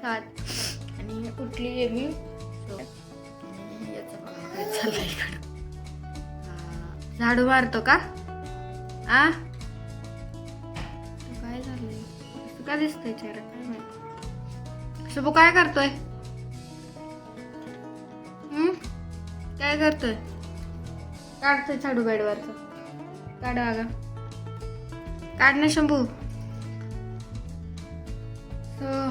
7 आणि उठली आहे मी. चाललाय इकडं झाडू मारतो का? आ काय झालंय? असं का दिसतंय चेहरा? काय माहिती. शुभू काय करतोय? काय करतोय? काढतोय झाडू बेडवरचं. काढ आगा, काढ ना शंभू. सो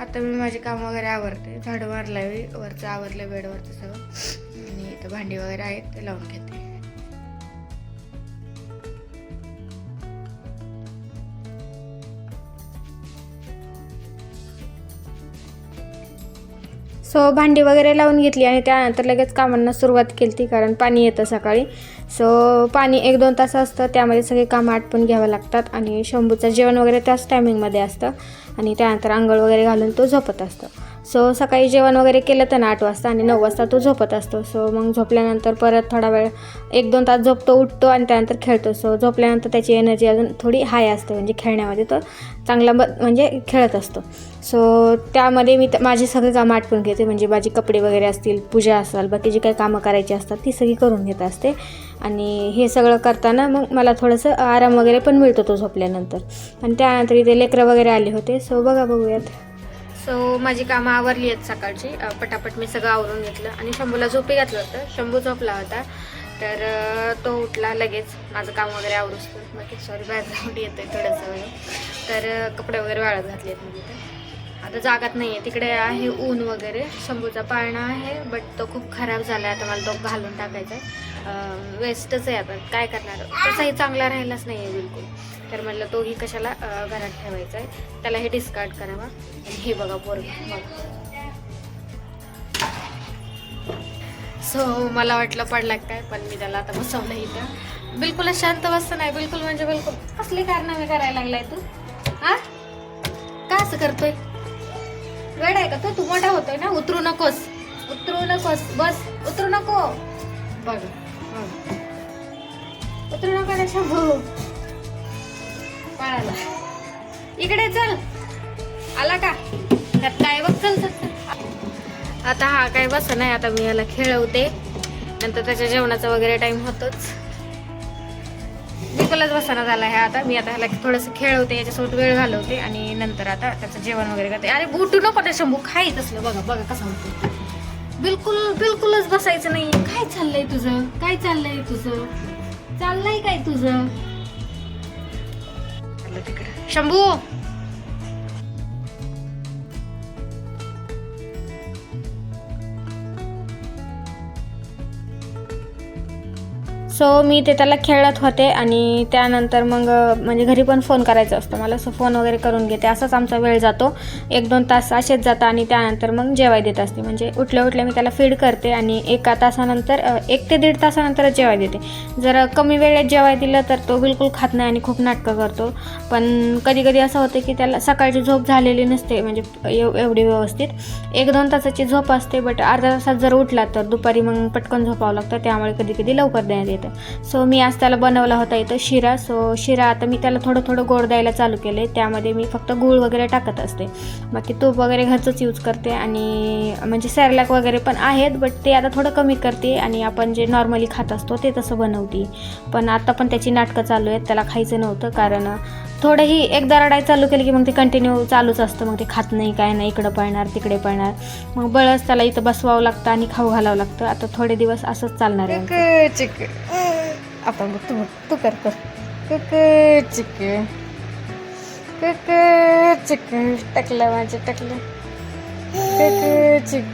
आता मी माझे काम वगैरे आवरते. झाडू मारलाय, वरचं आवरलंय बेडवरचं सगळं आणि इथं भांडी वगैरे आहेत ते लावून घेते. सो भांडी वगैरे लावून घेतली आणि त्यानंतर लगेच कामांना सुरुवात केली ती, कारण पाणी येतं सकाळी. सो पाणी 1-2 तास असतं, त्यामध्ये सगळे कामं आटपून घ्यावं लागतात आणि शंभूचं जेवण वगैरे त्याच टायमिंगमध्ये असतं आणि त्यानंतर आंघोळ वगैरे घालून तो झोपत असतो. सो सकाळी जेवण वगैरे केलं तर 8 वाजता आणि 9 वाजता तो झोपत असतो. सो मग झोपल्यानंतर परत थोडा वेळ 1-2 तास झोपतो, उठतो आणि त्यानंतर खेळतो. सो झोपल्यानंतर त्याची एनर्जी अजून थोडी हाय असते, म्हणजे खेळण्यामध्ये तो चांगला म्हणजे खेळत असतो. सो त्यामध्ये मी माझी सगळी कामं आटपून घेते, म्हणजे माझी कपडे वगैरे असतील, पूजा असेल, बाकी जी काही कामं करायची असतात ती सगळी करून घेत असते. आणि हे सगळं करताना मग मला थोडंसं आराम वगैरे पण मिळतो तो झोपल्यानंतर. आणि त्यानंतर इथे लेकरं वगैरे आले होते. सो बघूयात. सो माझी कामं आवरली आहेत सकाळची. पटापट मी सगळं आवरून घेतलं आणि शंभूला झोपी घातलं होतं. शंभू झोपला होता तर तो उठला लगेच माझं काम वगैरे आवरूस. बाकी सॉरी बॅकग्राऊंड येतोय थोडंसं वेळ. तर कपडे वगैरे वाळत घातले आहेत मी तिथे. आता जागात नाही आहे, तिकडे आहे ऊन वगैरे. शंभूचा पाळणा आहे बट तो खूप खराब झाला आहे. आता मला तो घालून टाकायचा आहे, वेस्टच आहे. आता काय करणार, तसाही चांगला राहिलाच नाही आहे बिलकुल. तर म्हटलं तोही कशाला घरात ठेवायचा आहे, त्याला हे डिस्कार्ड करावा. आणि हे बघा पोरगा. सो मला वाटलं पडला काय, पण मी त्याला आता बसवलं इथं. बिलकुलच शांत बसतं नाही, बिलकुल म्हणजे बिलकुल. कसली कारनामे करायला लागलाय तू? हा का असं करतोय? वेळ आहे का तो? तू मोठा होतोय ना. उतरू नकोस, उतरू नकोस, बस उतरू नको. बघ उतरू नको ना शंभू. पाळाला इकडे चल. आला का? त्यात काय बघ. चल चल. आता हा काय बस नाही. आता मी याला खेळवते, नंतर त्याच्या जेवणाचा वगैरे टाइम होतोच. बिलकुलच बसाना झाला आहे आता. मी आता ह्याला थोडंसं खेळवते, याच्यासोबत वेळ घालवते आणि नंतर आता त्याचं जेवण वगैरे करते. अरे उठू नको ना शंभू, खायच असलं. बघा कसं होतं. बिलकुलच बसायचं नाही. काय चाललंय तुझं? काय चाललंय तुझं? चाललंय काय तुझं? तिकडे शंभू. सो मी ते त्याला खेळत होते आणि त्यानंतर मग म्हणजे घरी पण फोन करायचा असतो मला. सो फोन वगैरे करून घेते. असाच आमचा वेळ जातो. 1-2 तास असेच जातात आणि त्यानंतर मग जेवाय देत असते. म्हणजे उठल्या मी त्याला फीड करते आणि 1 तासानंतर 1 ते 1.5 तासानंतरच जेवाय देते. जर कमी वेळेत जेवाय दिलं तर तो बिलकुल खात नाही आणि खूप नाटकं करतो. पण कधी असं होतं की त्याला सकाळची झोप झालेली नसते, म्हणजे एवढी व्यवस्थित. 1-2 तासाची झोप असते, बट अर्ध्या तासात जर उठला तर दुपारी मग पटकन झोपावं लागतं. त्यामुळे कधी लवकर देण्यात येतं. सो मी आज त्याला बनवला होता इथं शिरा. सो शिरा आता मी त्याला थोडं गोड द्यायला चालू केले. त्यामध्ये मी फक्त गूळ वगैरे टाकत असते, बाकी तूप वगैरे घरचंच यूज करते. आणि म्हणजे सॅरलॅक वगैरे पण आहेत, बट ते आता थोडं कमी करते आणि आपण जे नॉर्मली खात असतो ते तसं बनवते. पण आता पण त्याची नाटकं चालू आहेत. त्याला खायचं नव्हतं, कारण थोडंही एकदा रडायला चालू केलं की मग ते कंटिन्यू चालूच असतं. मग ते खात नाही, काय नाही, इकडं पळणार तिकडे पळणार. मग बळच त्याला इथं बसवावं लागतं आणि खाऊ घालावं लागतं. आता थोडे दिवस असंच चालणार आहे. आपण तू कर चिक टाकलं माझे टाकलं चिक.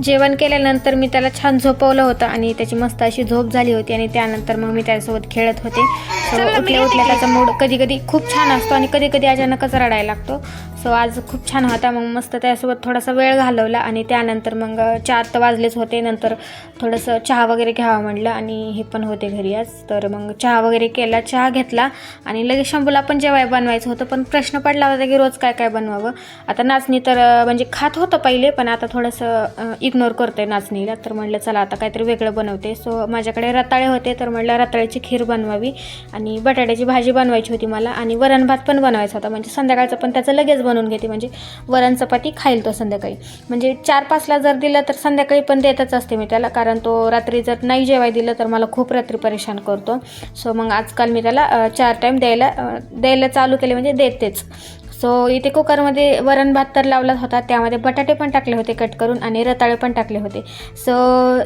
जेवण केल्यानंतर मी त्याला छान झोपवलं होतं आणि त्याची मस्त अशी झोप झाली होती. आणि त्यानंतर मग मी त्याच्यासोबत खेळत होते. सो उठल्या त्याचा मूड कधी खूप छान असतो आणि कधी अचानकच रडायला लागतो. सो सो आज खूप छान होता. मग मस्त त्यासोबत थोडासा वेळ घालवला आणि त्यानंतर मग 4 तर वाजलेच होते. नंतर थोडंसं चहा वगैरे घ्यावं म्हटलं आणि हे पण होते घरी आज, तर मग चहा वगैरे केला, चहा घेतला आणि लगेच शंभूला पण जेवाय बनवायचं होतं. पण प्रश्न पडला होता की रोज काय काय बनवावं. आता नाचणी तर म्हणजे खात होतं पहिले, पण आता थोडंसं इग्नोर करते नाचणीला. तर म्हटलं चला आता काहीतरी वेगळं बनवते. सो माझ्याकडे रताळे होते, तर म्हटलं रताळ्याची खीर बनवावी आणि बटाट्याची भाजी बनवायची होती मला आणि वरण भात पण बनवायचा होता. म्हणजे संध्याकाळचं पण त्याचं लगेच बनवून घेते, म्हणजे वरण चपाती खाईल तो संध्याकाळी. म्हणजे 4-5ला जर दिलं तर संध्याकाळी पण देतच असते मी त्याला, कारण तो रात्री जर नाही जेवाय दिलं तर मला खूप रात्री परेशान करतो. सो मग आजकाल मी त्याला 4 टाईम द्यायला चालू केले, म्हणजे देतेच. सो इथे कुकरमध्ये वरण भात तर लावलाच होता, त्यामध्ये बटाटे पण टाकले होते कट करून आणि रताळे पण टाकले होते. सो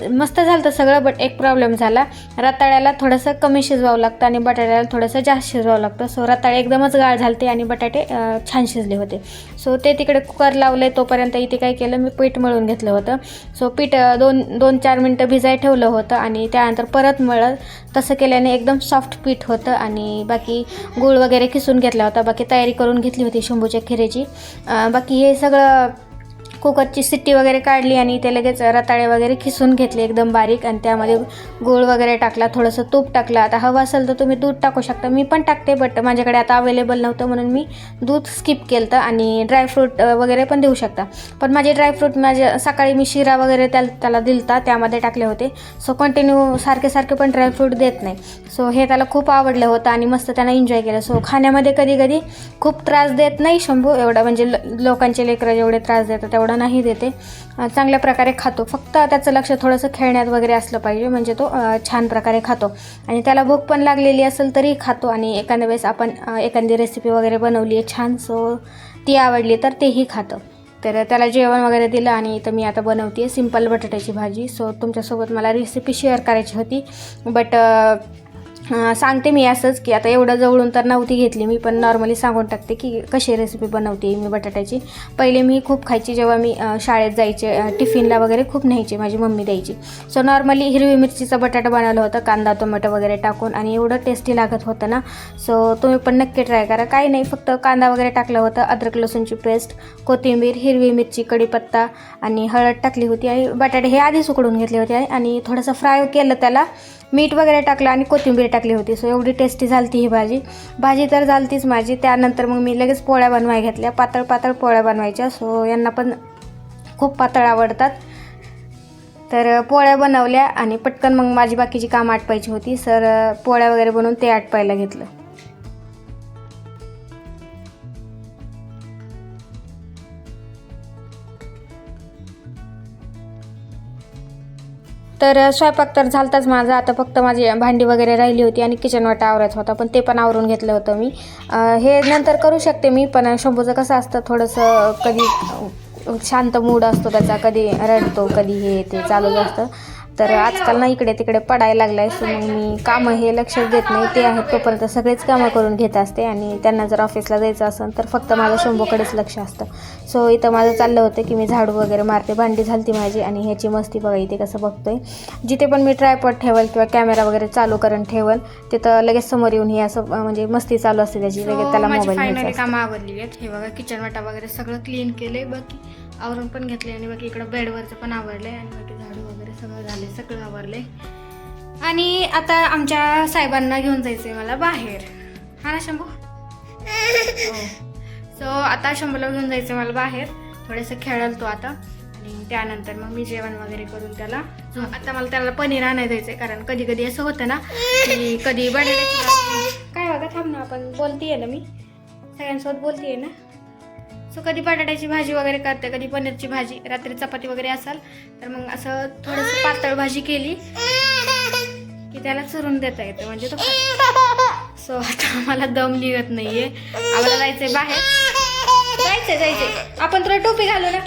मस्त झालं होतं सगळं. बट एक प्रॉब्लेम झाला, रताळ्याला थोडंसं कमी शिजवावं लागतं आणि बटाट्याला थोडंसं जास्त शिजवावं लागतं. सो रताळे एकदमच गाळ झालते आणि बटाटे छान शिजले होते. सो ते तिकडे कुकर लावले, तोपर्यंत इथे काय केलं मी, पीठ मळून घेतलं होतं. सो पीठ 2-4 मिनटं भिजाय ठेवलं होतं आणि त्यानंतर परत मळलं. तसं केल्याने एकदम सॉफ्ट पीठ होतं आणि बाकी गूळ वगैरे किसून घेतला होता. बाकी तयारी करून घेतली होती शंभूच्या खिरेची. बाकी हे सगळं कुकरची शिट्टी वगैरे काढली आणि ते लगेच रताळे वगैरे खिसून घेतले एकदम बारीक आणि त्यामध्ये गूळ वगैरे टाकला, थोडंसं तूप टाकलं. आता हवं असेल तर तुम्ही दूध टाकू शकता, मी पण टाकते, बट माझ्याकडे आता अवेलेबल नव्हतं म्हणून मी दूध स्किप केलं होतं. आणि ड्रायफ्रूट वगैरे पण देऊ शकता, पण माझे ड्रायफ्रूट सकाळी मी शिरा वगैरे त्याला दिलता, त्यामध्ये टाकले होते. सो कंटिन्यू सारखे पण ड्रायफ्रूट देत नाही. सो हे त्याला खूप आवडलं होतं आणि मस्त त्यानं एन्जॉय केलं. सो खाण्यामध्ये कधी खूप त्रास देत नाही शंभू एवढा, म्हणजे लोकांचे लेकरं जेवढे त्रास देतात तेवढा नाही देते, चांगल्या प्रकारे खातो. फक्त त्याचं लक्ष थोडंसं खेळण्यात वगैरे असलं पाहिजे, म्हणजे तो छान प्रकारे खातो. आणि त्याला भूक पण लागलेली असेल तरी खातो. आणि एखाद्या वेळेस आपण एखादी रेसिपी वगैरे बनवली आहे छान, सो ती आवडली तर तेही खातं. तर त्याला जेवण वगैरे दिलं आणि इथं मी आता बनवते सिंपल बटाट्याची भाजी. सो तुमच्यासोबत मला रेसिपी शेअर करायची होती, बट सांगते मी असंच की आता एवढं जवळून तर नव्हती घेतली मी, पण नॉर्मली सांगून टाकते की कशी रेसिपी बनवते मी बटाट्याची. पहिले मी खूप खायची, जेव्हा मी शाळेत जायचे टिफिनला वगैरे खूप न्यायची, माझी मम्मी द्यायची. सो नॉर्मली हिरवी मिरचीचं बटाटा बनवलं होतं कांदा टोमॅटो वगैरे टाकून, आणि एवढं टेस्टी लागत होतं ना. सो तुम्ही पण नक्की ट्राय करा. काही नाही, फक्त कांदा वगैरे टाकलं होतं, अद्रक लसूणची पेस्ट, कोथिंबीर, हिरवी मिरची, कढीपत्ता आणि हळद टाकली होती आणि बटाटे हे आधीच उकडून घेतले होते आणि थोडंसं फ्राय केलं, त्याला मीठ वगैरे टाकलं आणि कोथिंबीर टाकली होती. सो एवढी टेस्टी झाली ही भाजी तर झालतीच माझी. त्यानंतर मग मी लगेच पोळ्या बनवायला घेतल्या, पातळ पोळ्या बनवायच्या. सो यांना पण खूप पातळ आवडतात, तर पोळ्या बनवल्या आणि पटकन मग माझी बाकीची कामं आटपायची होती. सर पोळ्या वगैरे बनवून ते आटपायला घेतलं. तर स्वयंपाक तर झालताच माझा. आता फक्त माझी भांडी वगैरे राहिली होती आणि किचन वाटा आवरायचा होता, पण ते पण आवरून घेतलं होतं मी. हे नंतर करू शकते मी, पण शंभूचं कसं असतं, थोडंसं कधी शांत मूड असतो त्याचा, कधी रडतो, कधी हे ते चालूच असतं. तर आजकाल ना इकडे तिकडे पडायला लागला आहे. सो मग मी कामं हे लक्षात देत नाही, ते आहेत तोपर्यंत सगळेच कामं करून घेत असते. आणि त्यांना जर ऑफिसला जायचं असेल तर फक्त माझं शंभूकडेच लक्ष असतं. सो इथं माझं चाललं होतं की मी झाडू वगैरे मारते, भांडी झालती माझी आणि ह्याची मस्ती बघा इथे कसं बघतोय. जिथे पण मी ट्रायपॉड ठेवल किंवा कॅमेरा वगैरे चालू करून ठेवल, तिथं लगेच समोर येऊन हे असं म्हणजे मस्ती चालू असते त्याची, लगेच त्याला मोबाईल घ्यायचा. कामं आवरली आहेत, हे बघा किचन वाटा वगैरे सगळं क्लीन केले, बाकी आवरून पण घेतले आणि बाकी इकडं बेडवरचं पण आवरलं आहे आणि बाकी झाडू वगैरे सगळं झाले, सगळं आवरलं आहे. आणि आता आमच्या साहेबांना घेऊन जायचं आहे मला बाहेर, हा ना शंभू? सो आता शंभूला घेऊन जायचं मला बाहेर, थोडंसं खेळाल तो आता आणि त्यानंतर मग मी जेवण वगैरे करून त्याला आता मला त्याला पनीर आणायला जायचं आहे. कारण कधी कधी असं होतं ना की कधी बटाट्याची काय बघा थांब ना, आपण बोलतीये ना, मी सगळ्यांसोबत बोलतीये ना. सो कधी बटाट्याची भाजी वगैरे करते, कधी पनीरची भाजी, रात्री चपाती वगैरे असाल तर मग असं थोडंसं पातळ भाजी केली की त्याला चुरून देता येतं, म्हणजे तो. सो आता मला दम निघत नाहीये, आम्हाला जायचंय बाहेर, जायचंय आपण तुला टोपी घालू ना.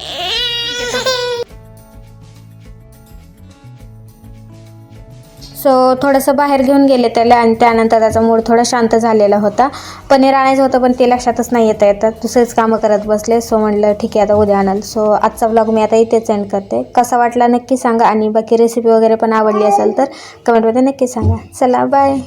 सो थोडंसं बाहेर घेऊन गेले त्याला आणि त्यानंतर त्याचा मूड थोडा शांत झालेला होता. पनीर आणायचं होतं पण ते लक्षातच नाही येतात, दुसरेच कामं करत बसले. सो म्हटलं ठीक आहे आता उद्या आणाल. सो आजचा व्लॉग मी आता इथेच एंड करते. कसा वाटला नक्की सांगा आणि बाकी रेसिपी वगैरे पण आवडली असेल तर कमेंटमध्ये नक्की सांगा. चला बाय.